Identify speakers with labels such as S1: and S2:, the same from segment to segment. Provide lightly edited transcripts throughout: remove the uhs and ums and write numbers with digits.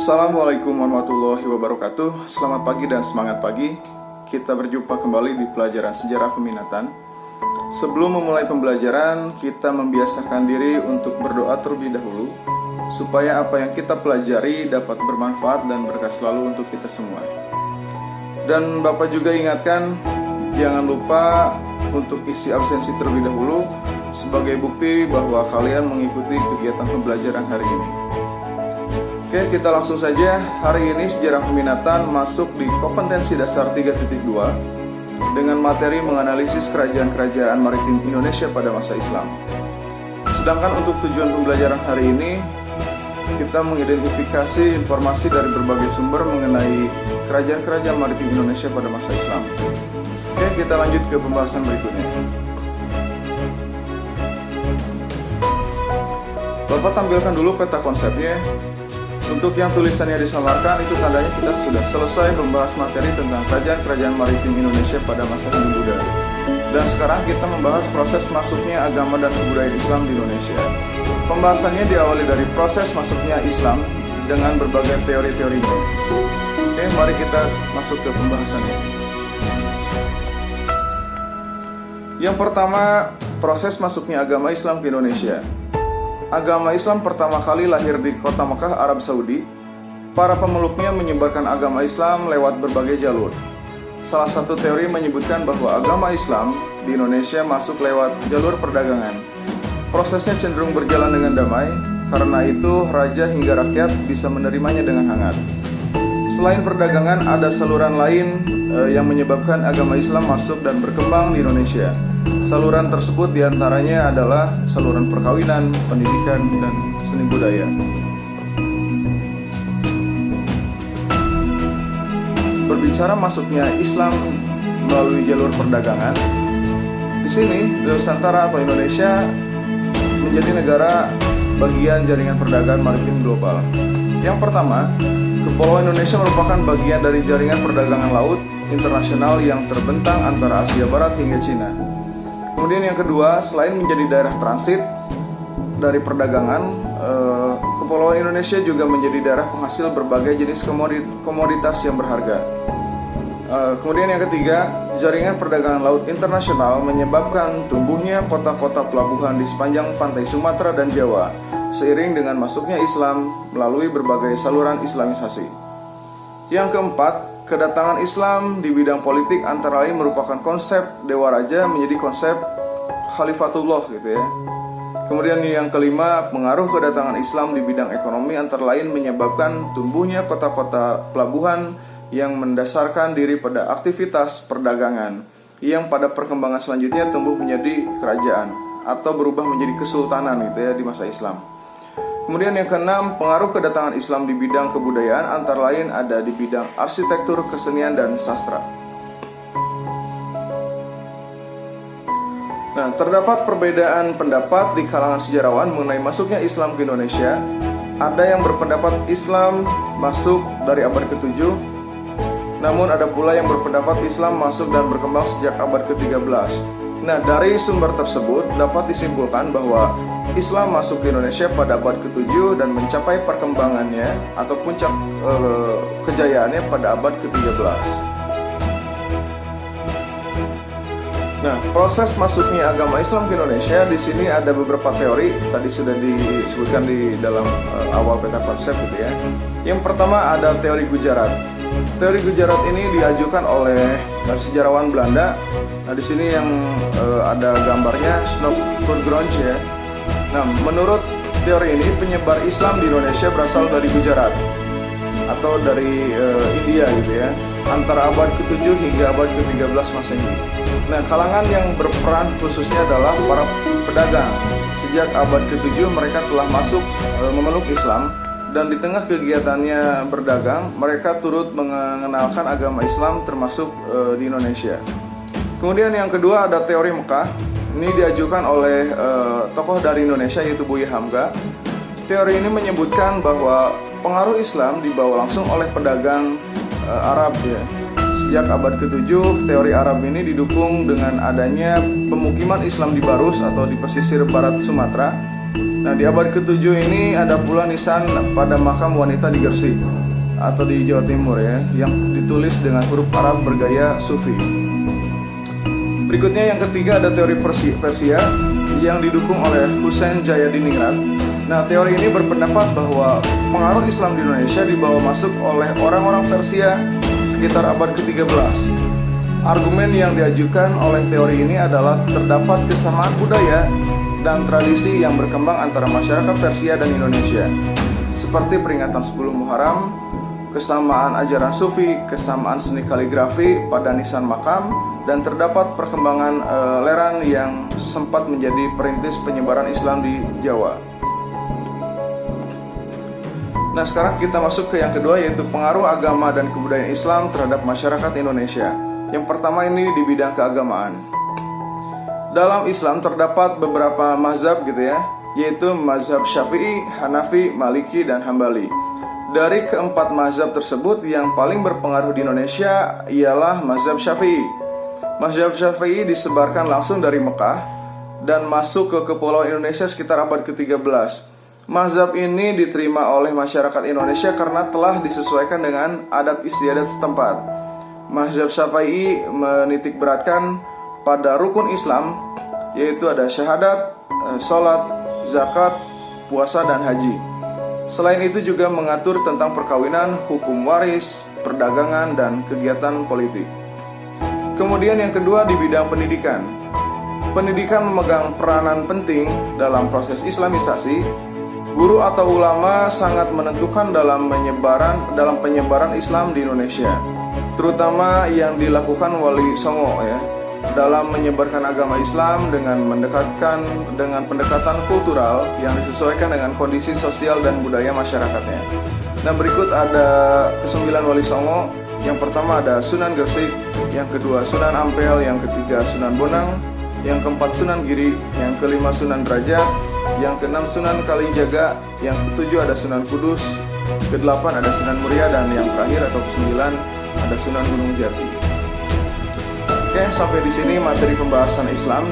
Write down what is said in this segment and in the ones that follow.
S1: Assalamualaikum warahmatullahi wabarakatuh. Selamat pagi dan semangat pagi. Kita berjumpa kembali di pelajaran sejarah peminatan. Sebelum memulai pembelajaran, kita membiasakan diri untuk berdoa terlebih dahulu, supaya apa yang kita pelajari dapat bermanfaat dan berkah selalu untuk kita semua. Dan Bapak juga ingatkan, jangan lupa untuk isi absensi terlebih dahulu sebagai bukti bahwa kalian mengikuti kegiatan pembelajaran hari ini. Oke, kita langsung saja. Hari ini sejarah peminatan masuk di kompetensi dasar 3.2 dengan materi menganalisis kerajaan-kerajaan maritim Indonesia pada masa Islam. Sedangkan untuk tujuan pembelajaran hari ini, kita mengidentifikasi informasi dari berbagai sumber mengenai kerajaan-kerajaan maritim Indonesia pada masa Islam. Oke, kita lanjut ke pembahasan berikutnya. Bapak tampilkan dulu peta konsepnya. Untuk yang tulisannya disamarkan, itu tandanya kita sudah selesai membahas materi tentang kerajaan-kerajaan maritim Indonesia pada masa Hindu-Buddha. Dan sekarang kita membahas proses masuknya agama dan kebudayaan Islam di Indonesia. Pembahasannya diawali dari proses masuknya Islam dengan berbagai teori-teorinya. Oke, mari kita masuk ke pembahasannya. Yang pertama, proses masuknya agama Islam ke Indonesia. Agama Islam pertama kali lahir di kota Mekah, Arab Saudi. Para pemeluknya menyebarkan agama Islam lewat berbagai jalur. Salah satu teori menyebutkan bahwa agama Islam di Indonesia masuk lewat jalur perdagangan. Prosesnya cenderung berjalan dengan damai, karena itu raja hingga rakyat bisa menerimanya dengan hangat. Selain perdagangan, ada saluran lain yang menyebabkan agama Islam masuk dan berkembang di Indonesia. Saluran tersebut diantaranya adalah saluran perkawinan, pendidikan, dan seni budaya. Berbicara masuknya Islam melalui jalur perdagangan, di sini Nusantara atau Indonesia menjadi negara bagian jaringan perdagangan maritim global. Yang pertama, Kepulauan Indonesia merupakan bagian dari jaringan perdagangan laut internasional yang terbentang antara Asia Barat hingga Cina. Kemudian yang kedua, selain menjadi daerah transit dari perdagangan, Kepulauan Indonesia juga menjadi daerah penghasil berbagai jenis komoditas yang berharga. Kemudian yang ketiga, jaringan perdagangan laut internasional menyebabkan tumbuhnya kota-kota pelabuhan di sepanjang pantai Sumatera dan Jawa, seiring dengan masuknya Islam melalui berbagai saluran islamisasi. Yang keempat, kedatangan Islam di bidang politik antara lain merupakan konsep Dewa Raja menjadi konsep Khalifatullah gitu ya. Kemudian yang kelima, pengaruh kedatangan Islam di bidang ekonomi antara lain menyebabkan tumbuhnya kota-kota pelabuhan yang mendasarkan diri pada aktivitas perdagangan yang pada perkembangan selanjutnya tumbuh menjadi kerajaan atau berubah menjadi kesultanan gitu ya di masa Islam. Kemudian yang keenam, pengaruh kedatangan Islam di bidang kebudayaan antara lain ada di bidang arsitektur, kesenian, dan sastra. Nah, terdapat perbedaan pendapat di kalangan sejarawan mengenai masuknya Islam ke Indonesia. Ada yang berpendapat Islam masuk dari abad ke-7, namun ada pula yang berpendapat Islam masuk dan berkembang sejak abad ke-13. Nah, dari sumber tersebut dapat disimpulkan bahwa Islam masuk ke Indonesia pada abad ke-7 dan mencapai perkembangannya atau puncak kejayaannya pada abad ke-13. Nah, proses masuknya agama Islam ke Indonesia, di sini ada beberapa teori, tadi sudah disebutkan di dalam awal peta konsep gitu ya. Yang pertama ada teori Gujarat. Teori Gujarat ini diajukan oleh sejarawan Belanda. Nah, di sini yang ada gambarnya Snow Kurgrunge ya. Nah, menurut teori ini penyebar Islam di Indonesia berasal dari Gujarat atau dari India gitu ya, antara abad ke-7 hingga abad ke-13 Masehi. Nah, kalangan yang berperan khususnya adalah para pedagang. Sejak abad ke-7 mereka telah masuk memeluk Islam, dan di tengah kegiatannya berdagang, mereka turut mengenalkan agama Islam termasuk di Indonesia. Kemudian yang kedua ada teori Mekah. Ini diajukan oleh tokoh dari Indonesia yaitu Buya Hamka. Teori ini menyebutkan bahwa pengaruh Islam dibawa langsung oleh pedagang Arab ya. Sejak abad ke-7, teori Arab ini didukung dengan adanya pemukiman Islam di Barus atau di pesisir barat Sumatera Nah, di abad ke-7 ini ada pula nisan pada makam wanita di Gresik atau di Jawa Timur ya, yang ditulis dengan huruf Arab bergaya Sufi. Berikutnya yang ketiga ada teori Persia yang didukung oleh Husain Jayadiningrat. Nah, teori ini berpendapat bahwa pengaruh Islam di Indonesia dibawa masuk oleh orang-orang Persia sekitar abad ke-13. Argumen yang diajukan oleh teori ini adalah terdapat kesamaan budaya dan tradisi yang berkembang antara masyarakat Persia dan Indonesia, seperti peringatan 10 Muharram, kesamaan ajaran Sufi, kesamaan seni kaligrafi pada nisan makam, dan terdapat perkembangan Leran yang sempat menjadi perintis penyebaran Islam di Jawa. Nah, sekarang kita masuk ke yang kedua, yaitu pengaruh agama dan kebudayaan Islam terhadap masyarakat Indonesia. Yang pertama ini di bidang keagamaan. Dalam Islam terdapat beberapa mazhab gitu ya, yaitu mazhab Syafi'i, Hanafi, Maliki, dan Hambali. Dari keempat mazhab tersebut, yang paling berpengaruh di Indonesia ialah mazhab Syafi'i. Mazhab Syafi'i disebarkan langsung dari Mekah dan masuk ke Kepulauan Indonesia sekitar abad ke-13. Mazhab ini diterima oleh masyarakat Indonesia karena telah disesuaikan dengan adat istiadat setempat. Mazhab Syafi'i menitik beratkan pada rukun Islam, yaitu ada syahadat, sholat, zakat, puasa, dan haji. Selain itu juga mengatur tentang perkawinan, hukum waris, perdagangan, dan kegiatan politik. Kemudian yang kedua di bidang pendidikan. Pendidikan memegang peranan penting dalam proses Islamisasi. Guru atau ulama sangat menentukan dalam penyebaran Islam di Indonesia, terutama yang dilakukan Wali Songo ya, dalam menyebarkan agama Islam dengan pendekatan kultural yang disesuaikan dengan kondisi sosial dan budaya masyarakatnya. Nah, berikut ada ke-9 Wali Songo. Yang pertama ada Sunan Gresik, yang kedua Sunan Ampel, yang ketiga Sunan Bonang, yang keempat Sunan Giri, yang kelima Sunan Derajat, yang keenam Sunan Kalijaga, yang ketujuh ada Sunan Kudus, kedelapan ada Sunan Muria, dan yang terakhir atau kesembilan ada Sunan Gunung Jati. Oke, sampai di sini materi pembahasan Islam.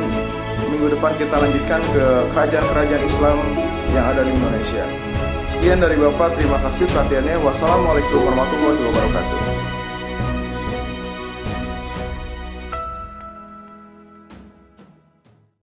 S1: Minggu depan kita lanjutkan ke kerajaan-kerajaan Islam yang ada di Indonesia. Sekian dari Bapak, terima kasih perhatiannya. Wassalamualaikum warahmatullahi wabarakatuh.